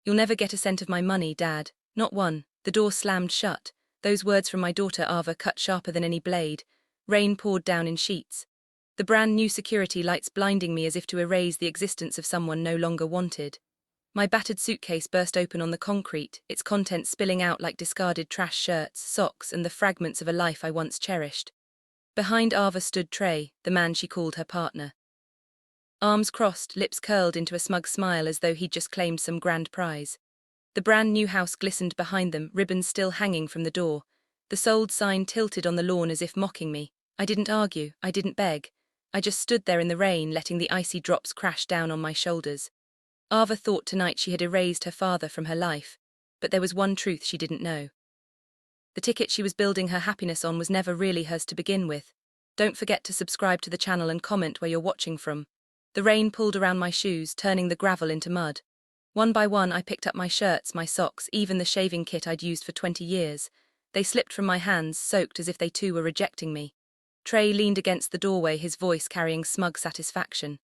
"You'll never get a cent of my money, Dad. Not one." The door slammed shut. Those words from my daughter Ava cut sharper than any blade. Rain poured down in sheets. The brand new security lights blinding me as if to erase the existence of someone no longer wanted. My battered suitcase burst open on the concrete, its contents spilling out like discarded trash shirts, socks, and the fragments of a life I once cherished. Behind Ava stood Trey, the man she called her partner. Arms crossed, lips curled into a smug smile as though he'd just claimed some grand prize. The brand new house glistened behind them, ribbons still hanging from the door. The sold sign tilted on the lawn as if mocking me. I didn't argue, I didn't beg. I just stood there in the rain, letting the icy drops crash down on my shoulders. Ava thought tonight she had erased her father from her life, but there was one truth she didn't know. The ticket she was building her happiness on was never really hers to begin with. Don't forget to subscribe to the channel and comment where you're watching from. The rain pulled around my shoes, turning the gravel into mud. One by one I picked up my shirts, my socks, even the shaving kit I'd used for 20 years. They slipped from my hands, soaked as if they too were rejecting me. Trey leaned against the doorway, his voice carrying smug satisfaction.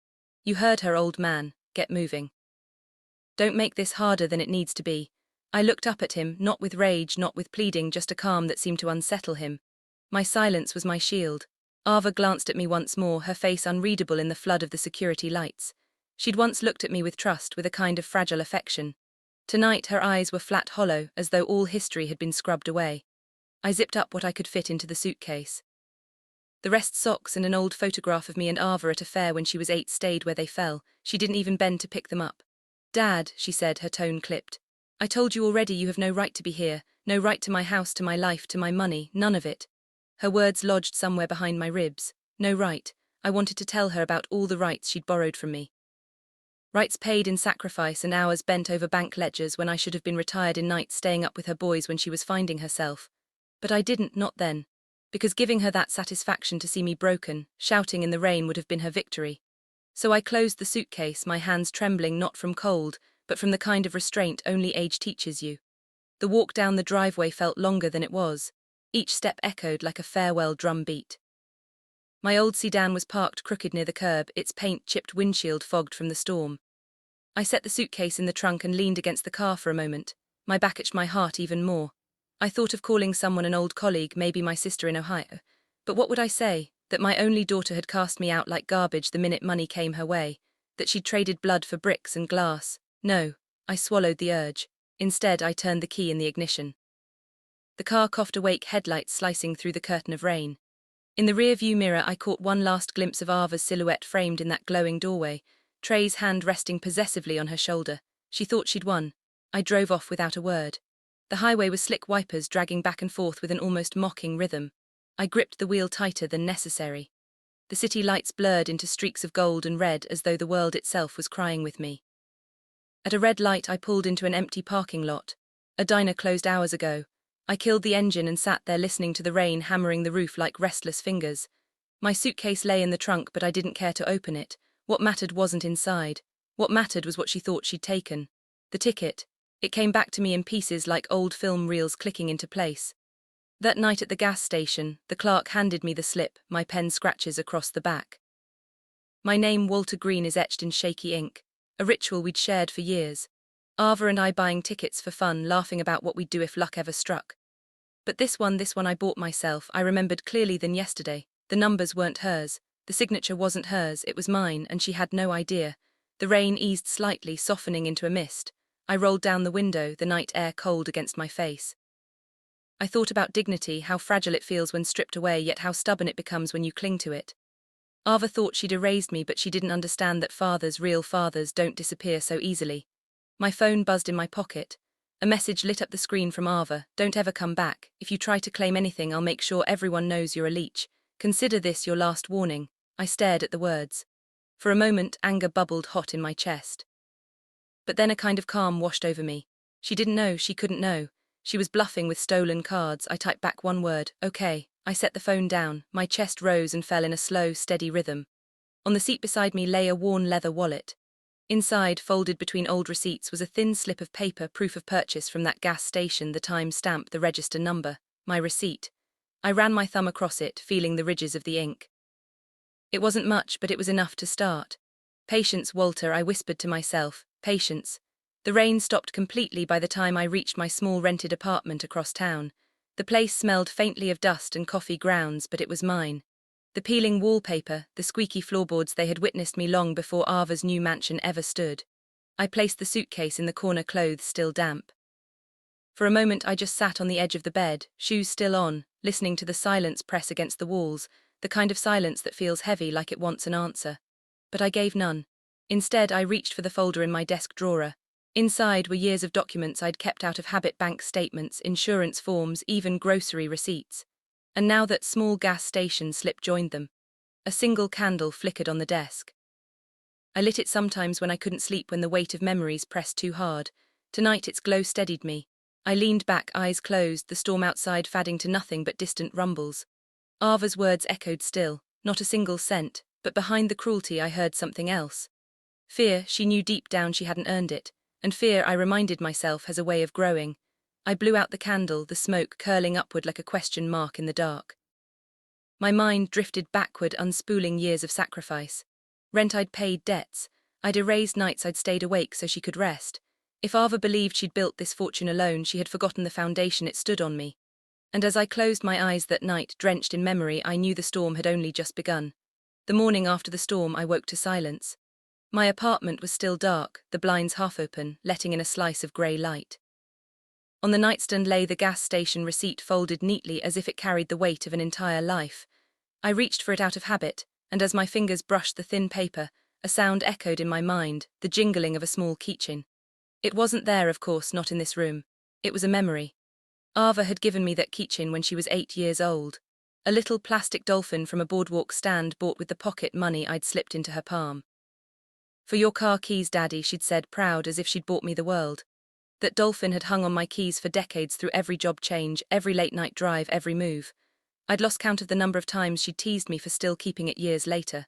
"You heard her, old man. Get moving. Don't make this harder than it needs to be." I looked up at him, not with rage, not with pleading, just a calm that seemed to unsettle him. My silence was my shield. Ava glanced at me once more, her face unreadable in the flood of the security lights. She'd once looked at me with trust, with a kind of fragile affection. Tonight her eyes were flat hollow, as though all history had been scrubbed away. I zipped up what I could fit into the suitcase. The rest, socks and an old photograph of me and Ava at a fair when she was 8, stayed where they fell. She didn't even bend to pick them up. "Dad," she said, her tone clipped. "I told you already you have no right to be here, no right to my house, to my life, to my money, none of it." Her words lodged somewhere behind my ribs. No right. I wanted to tell her about all the rights she'd borrowed from me. Rights paid in sacrifice and hours bent over bank ledgers when I should have been retired in nights staying up with her boys when she was finding herself. But I didn't, not then. Because giving her that satisfaction to see me broken, shouting in the rain would have been her victory. So I closed the suitcase, my hands trembling not from cold, but from the kind of restraint only age teaches you. The walk down the driveway felt longer than it was. Each step echoed like a farewell drum beat. My old sedan was parked crooked near the curb, its paint-chipped windshield fogged from the storm. I set the suitcase in the trunk and leaned against the car for a moment. My back itched, my heart even more. I thought of calling someone, an old colleague, maybe my sister in Ohio. But what would I say? That my only daughter had cast me out like garbage the minute money came her way? That she'd traded blood for bricks and glass? No, I swallowed the urge. Instead, I turned the key in the ignition. The car coughed awake, headlights slicing through the curtain of rain. In the rear-view mirror I caught one last glimpse of Ava's silhouette framed in that glowing doorway, Trey's hand resting possessively on her shoulder. She thought she'd won. I drove off without a word. The highway was slick wipers dragging back and forth with an almost mocking rhythm. I gripped the wheel tighter than necessary. The city lights blurred into streaks of gold and red as though the world itself was crying with me. At a red light I pulled into an empty parking lot. A diner closed hours ago. I killed the engine and sat there listening to the rain hammering the roof like restless fingers. My suitcase lay in the trunk, but I didn't care to open it. What mattered wasn't inside. What mattered was what she thought she'd taken. The ticket. It came back to me in pieces like old film reels clicking into place. That night at the gas station, the clerk handed me the slip, my pen scratches across the back. My name, Walter Green, is etched in shaky ink. A ritual we'd shared for years. Ava and I buying tickets for fun, laughing about what we'd do if luck ever struck. But this one I bought myself. I remembered clearly than yesterday. The numbers weren't hers. The signature wasn't hers, it was mine, and she had no idea. The rain eased slightly, softening into a mist. I rolled down the window, the night air cold against my face. I thought about dignity, how fragile it feels when stripped away, yet how stubborn it becomes when you cling to it. Ava thought she'd erased me, but she didn't understand that fathers, real fathers, don't disappear so easily. My phone buzzed in my pocket. A message lit up the screen from Ava. "Don't ever come back. If you try to claim anything, I'll make sure everyone knows you're a leech. Consider this your last warning." I stared at the words. For a moment, anger bubbled hot in my chest. But then a kind of calm washed over me. She didn't know, she couldn't know. She was bluffing with stolen cards. I typed back one word, "Okay." I set the phone down. My chest rose and fell in a slow, steady rhythm. On the seat beside me lay a worn leather wallet. Inside, folded between old receipts, was a thin slip of paper, proof of purchase from that gas station, the time stamp, the register number, my receipt. I ran my thumb across it, feeling the ridges of the ink. It wasn't much, but it was enough to start. "Patience, Walter," I whispered to myself. "Patience. The rain stopped completely by the time I reached my small rented apartment across town. The place smelled faintly of dust and coffee grounds, but it was mine. The peeling wallpaper, the squeaky floorboards, they had witnessed me long before Ava's new mansion ever stood. I placed the suitcase in the corner, clothes still damp. For a moment I just sat on the edge of the bed, shoes still on, listening to the silence press against the walls, the kind of silence that feels heavy, like it wants an answer. But I gave none. Instead, I reached for the folder in my desk drawer. Inside were years of documents I'd kept out of habit: bank statements, insurance forms, even grocery receipts. And now that small gas station slip joined them. A single candle flickered on the desk. I lit it sometimes when I couldn't sleep, when the weight of memories pressed too hard. Tonight its glow steadied me. I leaned back, eyes closed, the storm outside fading to nothing but distant rumbles. Ava's words echoed still, not a single scent, but behind the cruelty I heard something else. Fear. She knew deep down she hadn't earned it, and fear, I reminded myself, has a way of growing. I blew out the candle, the smoke curling upward like a question mark in the dark. My mind drifted backward, unspooling years of sacrifice. Rent I'd paid, debts I'd erased, nights I'd stayed awake so she could rest. If Ava believed she'd built this fortune alone, she had forgotten the foundation it stood on: me. And as I closed my eyes that night, drenched in memory, I knew the storm had only just begun. The morning after the storm, I woke to silence. My apartment was still dark, the blinds half open, letting in a slice of grey light. On the nightstand lay the gas station receipt, folded neatly as if it carried the weight of an entire life. I reached for it out of habit, and as my fingers brushed the thin paper, a sound echoed in my mind, the jingling of a small keychain. It wasn't there, of course, not in this room. It was a memory. Ava had given me that keychain when she was 8 years old. A little plastic dolphin from a boardwalk stand, bought with the pocket money I'd slipped into her palm. "For your car keys, Daddy," she'd said, proud as if she'd bought me the world. That dolphin had hung on my keys for decades, through every job change, every late-night drive, every move. I'd lost count of the number of times she'd teased me for still keeping it years later.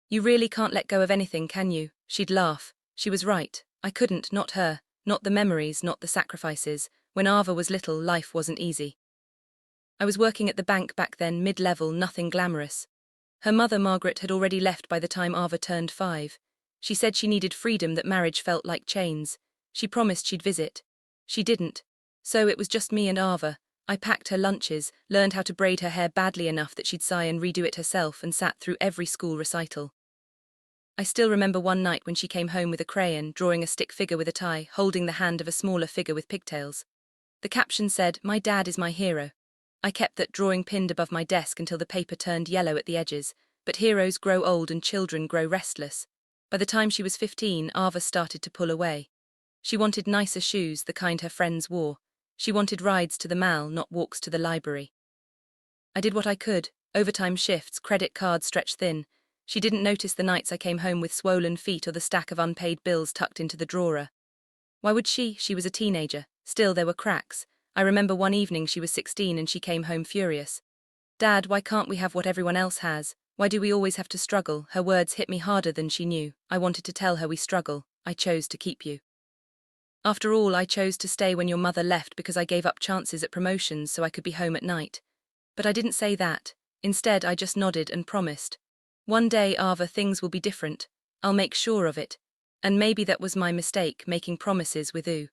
"You really can't let go of anything, can you?" She'd laugh. She was right. I couldn't, not her, not the memories, not the sacrifices. When Ava was little, life wasn't easy. I was working at the bank back then, mid-level, nothing glamorous. Her mother, Margaret, had already left by the time Ava turned 5. She said she needed freedom, that marriage felt like chains. She promised she'd visit. She didn't. So it was just me and Ava. I packed her lunches, learned how to braid her hair badly enough that she'd sigh and redo it herself, and sat through every school recital. I still remember one night when she came home with a crayon, drawing a stick figure with a tie, holding the hand of a smaller figure with pigtails. The caption said, "My dad is my hero." I kept that drawing pinned above my desk until the paper turned yellow at the edges, but heroes grow old and children grow restless. By the time she was 15, Ava started to pull away. She wanted nicer shoes, the kind her friends wore. She wanted rides to the mall, not walks to the library. I did what I could, overtime shifts, credit cards stretched thin. She didn't notice the nights I came home with swollen feet or the stack of unpaid bills tucked into the drawer. Why would she? She was a teenager. Still, there were cracks. I remember one evening she was 16 and she came home furious. "Dad, why can't we have what everyone else has? Why do we always have to struggle?" Her words hit me harder than she knew. I wanted to tell her, "We struggle. I chose to keep you. After all, I chose to stay when your mother left because I gave up chances at promotions so I could be home at night." But I didn't say that. Instead, I just nodded and promised. "One day, Ava, things will be different. I'll make sure of it." And maybe that was my mistake, making promises with you.